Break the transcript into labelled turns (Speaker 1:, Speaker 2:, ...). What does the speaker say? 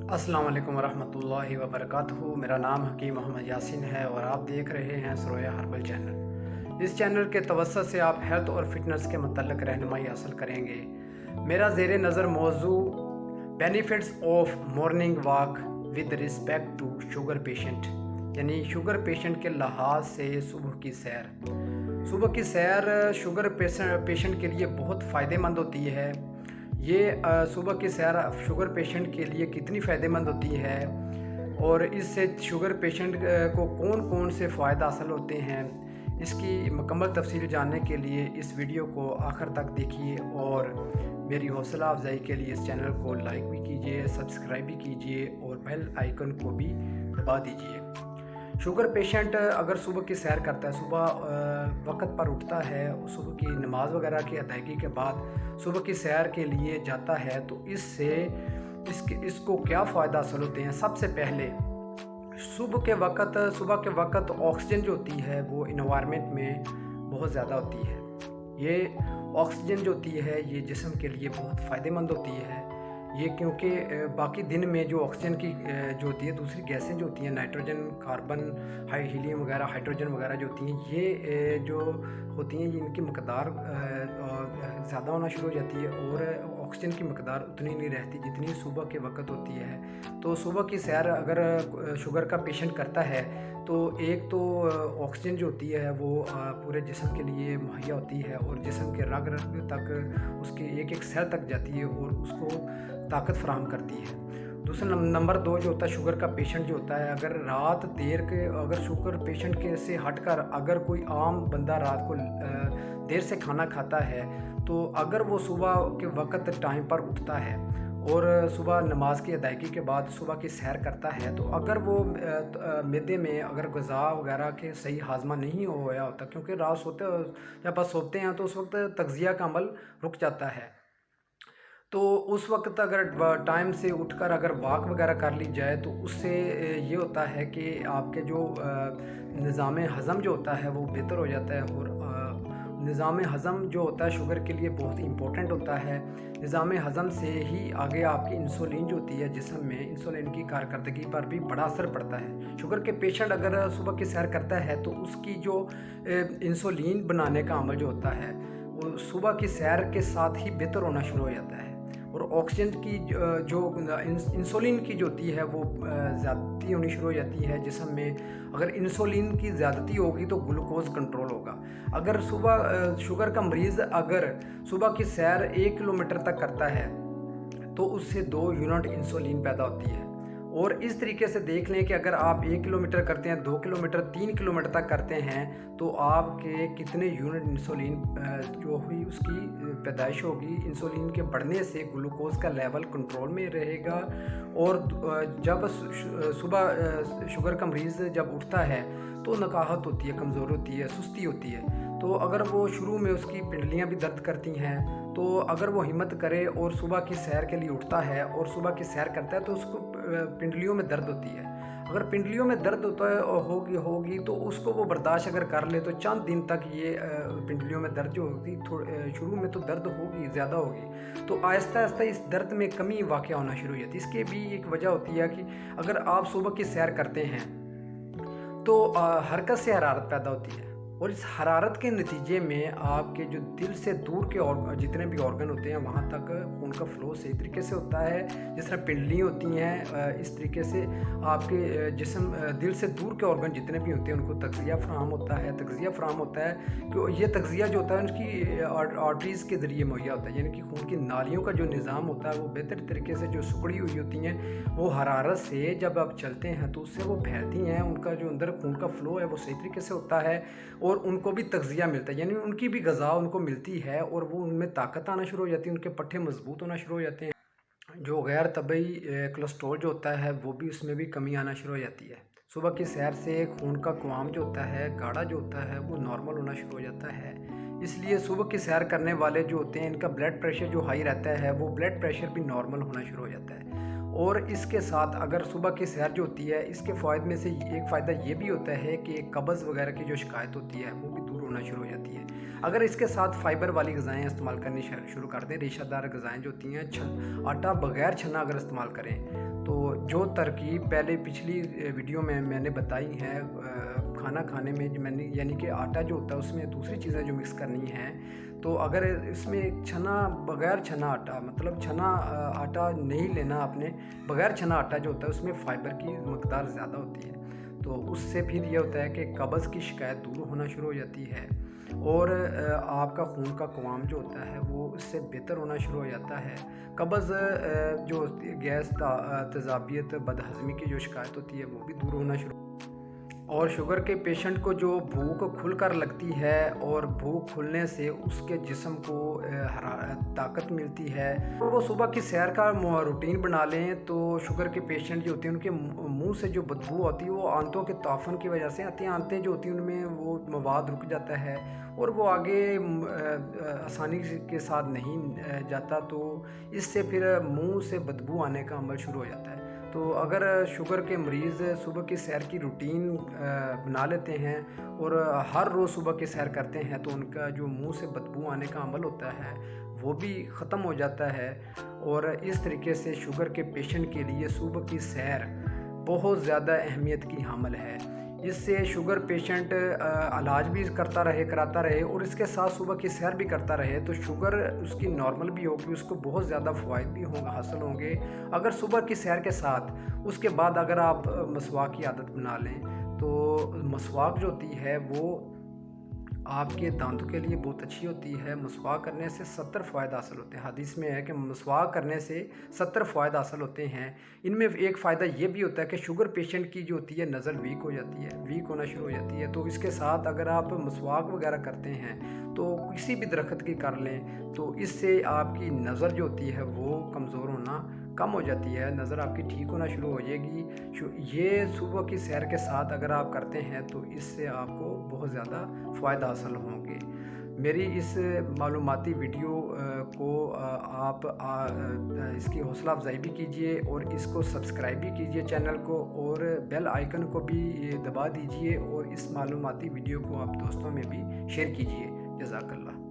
Speaker 1: अस्सलाम वालेकुम वरहमतुल्लाहि वबरकातुहू। मेरा नाम हकीम मोहम्मद यासिन है और आप देख रहे हैं सरोया हर्बल चैनल। इस चैनल के तवज्जुह से आप हेल्थ और फिटनेस के मतलब रहनुमाई हासिल करेंगे। मेरा ज़ेरे नज़र मौजू benefits of morning walk with respect to sugar patient, यानी शुगर पेशेंट के लिहाज से सुबह की सैर। सुबह की सैर शुगर पेशेंट के लिए बहुत फ़ायदेमंद होती है। ये सुबह की सैर शुगर पेशेंट के लिए कितनी फ़ायदेमंद होती है और इससे शुगर पेशेंट को कौन कौन से फ़ायदे हासिल होते हैं, इसकी मुकम्मल तफसील जानने के लिए इस वीडियो को आखिर तक देखिए और मेरी हौसला अफजाई के लिए इस चैनल को लाइक भी कीजिए, सब्सक्राइब भी कीजिए और बेल आइकन को भी दबा दीजिए। शुगर पेशेंट अगर सुबह की सैर करता है, सुबह वक्त पर उठता है, सुबह की नमाज वगैरह की अदायगी के बाद सुबह की सैर के लिए जाता है, तो इसको क्या फ़ायदा हासिल होते हैं। सबसे पहले सुबह के वक्त ऑक्सीजन जो होती है वो इन्वायरमेंट में बहुत ज़्यादा होती है। ये ऑक्सीजन जो होती है ये जिस्म के लिए बहुत फ़ायदेमंद होती है। ये क्योंकि बाकी दिन में जो ऑक्सीजन की जो होती है, दूसरी गैसें जो होती हैं, नाइट्रोजन, कार्बन, हीलियम वगैरह, हाइड्रोजन वगैरह जो होती हैं, ये जो होती हैं, इनकी मकदार ज़्यादा होना शुरू हो जाती है और ऑक्सीजन की मकदार उतनी नहीं रहती जितनी सुबह के वक्त होती है। तो सुबह की सैर अगर शुगर का पेशेंट करता है तो एक तो ऑक्सीजन जो होती है वो पूरे जिस्म के लिए मुहैया होती है और जिस्म के रग रग तक, उसके एक एक सेल तक जाती है और उसको ताकत फराहम करती है। दूसरा नंबर 2 जो होता है, शुगर का पेशेंट जो होता है, अगर शुगर पेशेंट के से हटकर अगर कोई आम बंदा रात को देर से खाना खाता है, तो अगर वो सुबह के वक्त टाइम पर उठता है और सुबह नमाज की अदायगी के बाद सुबह की सैर करता है, तो अगर वो मैदे में अगर ग़िज़ा वगैरह के सही हाज़मा नहीं होया होता, क्योंकि रात जब आप सोते हैं तो उस वक्त तग़ज़िया का अमल रुक जाता है। तो उस वक़्त अगर टाइम से उठकर अगर वॉक वगैरह कर ली जाए तो उससे ये होता है कि आपके जो निज़ाम हज़म जो होता है वो बेहतर हो जाता है और निज़ाम हज़म जो होता है शुगर के लिए बहुत इम्पोर्टेंट होता है। निज़ाम हज़म से ही आगे आपकी इंसुलिन जो होती है जिस्म में, इंसुलिन की कारकर्दगी पर भी बड़ा असर पड़ता है। शुगर के पेशेंट अगर सुबह की सैर करता है तो उसकी जो इंसुलिन बनाने का अमल जो होता है वो सुबह की सैर के साथ ही बेहतर होना शुरू हो जाता है और ऑक्सीजन की जो इंसुलिन की जो होती है वो ज़्यादती होनी शुरू हो जाती है जिस्म में। अगर इंसुलिन की ज़्यादती होगी तो ग्लूकोज़ कंट्रोल होगा। अगर सुबह शुगर का मरीज़ अगर सुबह की सैर 1 किलोमीटर तक करता है तो उससे 2 यूनिट इंसुलिन पैदा होती है। और इस तरीके से देख लें कि अगर आप 1 किलोमीटर करते हैं, 2 किलोमीटर, 3 किलोमीटर तक करते हैं तो आपके कितने यूनिट इंसुलिन जो हुई उसकी पैदाइश होगी। इंसुलिन के बढ़ने से ग्लूकोज़ का लेवल कंट्रोल में रहेगा और जब सुबह शुगर का मरीज़ जब उठता है तो नकाहत होती है, कमज़ोरी होती है, सुस्ती होती है। तो अगर वो शुरू में उसकी पिंडलियाँ भी दर्द करती हैं, तो अगर वो हिम्मत करे और सुबह की सैर के लिए उठता है और सुबह की सैर करता है तो उसको पिंडलियों में दर्द होती है। अगर पिंडलियों में दर्द होता है होगी तो उसको वो बर्दाश्त अगर कर ले तो चंद दिन तक ये पिंडलियों में दर्द जो होगी, शुरू में तो दर्द होगी, ज़्यादा होगी, तो आहिस्ता आहिस्ता इस दर्द में कमी वाक़या होना शुरू हो जाती है। इसकी भी एक वजह होती है कि अगर आप सुबह की सैर करते हैं तो हरकत से हरारत पैदा होती है और इस हरारत के नतीजे में आपके जो दिल से दूर के जितने भी ऑर्गन होते हैं वहाँ तक खून का फ़्लो सही तरीके से होता है। जिस तरह पिंडली होती हैं, इस तरीके से आपके जिस्म दिल से दूर के ऑर्गन जितने भी होते हैं उनको तग़ज़िया फ़राहम होता है कि ये तग़ज़िया जो होता है उनकी आर्टरीज़ के ज़रिए मुहैया होता है, यानी कि खून की नालियों का जो निज़ाम होता है वो बेहतर तरीके से जो सिकुड़ी हुई होती हैं, वो हरारत से जब आप चलते हैं तो उससे वो फैलती हैं। उनका जो अंदर खून का फ़्लो है वो सही तरीके से होता है और उनको भी तग़ज़िया मिलता है, यानी उनकी भी ग़िज़ा उनको मिलती है और वो उनमें ताकत आना शुरू हो जाती है, उनके पट्टे मज़बूत होना शुरू हो जाते हैं। जो गैर तबई कोलेस्ट्रॉल जो होता है वो भी उसमें भी कमी आना शुरू हो जाती है। सुबह की सैर से खून का क़वाम जो होता है, गाढ़ा जो होता है, वो नॉर्मल होना शुरू हो जाता है। इसलिए सुबह की सैर करने वाले जो होते हैं इनका ब्लड प्रेशर जो हाई रहता है वो ब्लड प्रेशर भी नॉर्मल होना शुरू हो जाता है। और इसके साथ अगर सुबह की सैर जो होती है इसके फ़ायदे में से एक फ़ायदा ये भी होता है कि कब्ज़ वगैरह की जो शिकायत होती है वो भी दूर होना शुरू हो जाती है। अगर इसके साथ फ़ाइबर वाली ग़िज़ाएँ इस्तेमाल करनी शुरू कर दें, रेशेदार ग़िज़ाएँ जो होती हैं, आटा बग़ैर छना अगर इस्तेमाल करें तो जो तरकीब पहले पिछली वीडियो में मैंने बताई है खाना खाने में, मैंने यानी कि आटा जो होता है उसमें दूसरी चीज़ें जो मिक्स करनी हैं, तो अगर इसमें छना, बगैर छना आटा, मतलब छना आटा नहीं लेना आपने, बगैर छना आटा जो होता है उसमें फ़ाइबर की मकदार ज़्यादा होती है। तो उससे फिर ये होता है कि कब्ज़ की शिकायत दूर होना शुरू हो जाती है और आपका खून का क़वाम जो होता है वो इससे बेहतर होना शुरू हो जाता है। कब्ज़ जो होती है, गैस, तेज़ाबियत, बदहज़मी की जो शिकायत होती है वो भी दूर होना शुरू। और शुगर के पेशेंट को जो भूख खुलकर लगती है और भूख खुलने से उसके जिस्म को ताकत मिलती है, तो वो सुबह की सैर का रूटीन बना लें, तो शुगर के पेशेंट जो होते हैं उनके मुंह से जो बदबू आती है वो आंतों के ताफ़न की वजह से आती है। आंतें जो होती हैं उनमें वो मवाद रुक जाता है और वो आगे आसानी के साथ नहीं जाता, तो इससे फिर मुंह से बदबू आने का अमल शुरू हो जाता है। तो अगर शुगर के मरीज़ सुबह की सैर की रूटीन बना लेते हैं और हर रोज़ सुबह की सैर करते हैं, तो उनका जो मुंह से बदबू आने का अमल होता है वो भी ख़त्म हो जाता है। और इस तरीके से शुगर के पेशेंट के लिए सुबह की सैर बहुत ज़्यादा अहमियत की हामिल है। इससे शुगर पेशेंट इलाज भी कराता रहे और इसके साथ सुबह की सैर भी करता रहे, तो शुगर उसकी नॉर्मल भी होगी, उसको बहुत ज़्यादा फ़वाइद भी हासिल होंगे। अगर सुबह की सैर के साथ उसके बाद अगर आप मसवाक की आदत बना लें, तो मसवाक जो होती है वो आपके दांतों के लिए बहुत अच्छी होती है। मसवाक करने से 70 फ़ायदे हासिल होते हैं। हदीस में है कि मसवाक करने से 70 फ़ायदे हासिल होते हैं। इनमें एक फ़ायदा ये भी होता है कि शुगर पेशेंट की जो होती है नज़र वीक हो जाती है, वीक होना शुरू हो जाती है। तो इसके साथ अगर आप मसवाक वगैरह करते हैं तो किसी भी दरख्त की कर लें, तो इससे आपकी नज़र जो होती है वो कमज़ोर होना कम हो जाती है, नज़र आपकी ठीक होना शुरू हो जाएगी। ये सुबह की सैर के साथ अगर आप करते हैं तो इससे आपको बहुत ज़्यादा फ़ायदा हासिल होंगे। मेरी इस मालूमाती वीडियो को आप इसकी हौसला अफजाई भी कीजिए और इसको सब्सक्राइब भी कीजिए चैनल को, और बेल आइकन को भी दबा दीजिए और इस मालूमाती वीडियो को आप दोस्तों में भी शेयर कीजिए। जज़ाकल्लाह।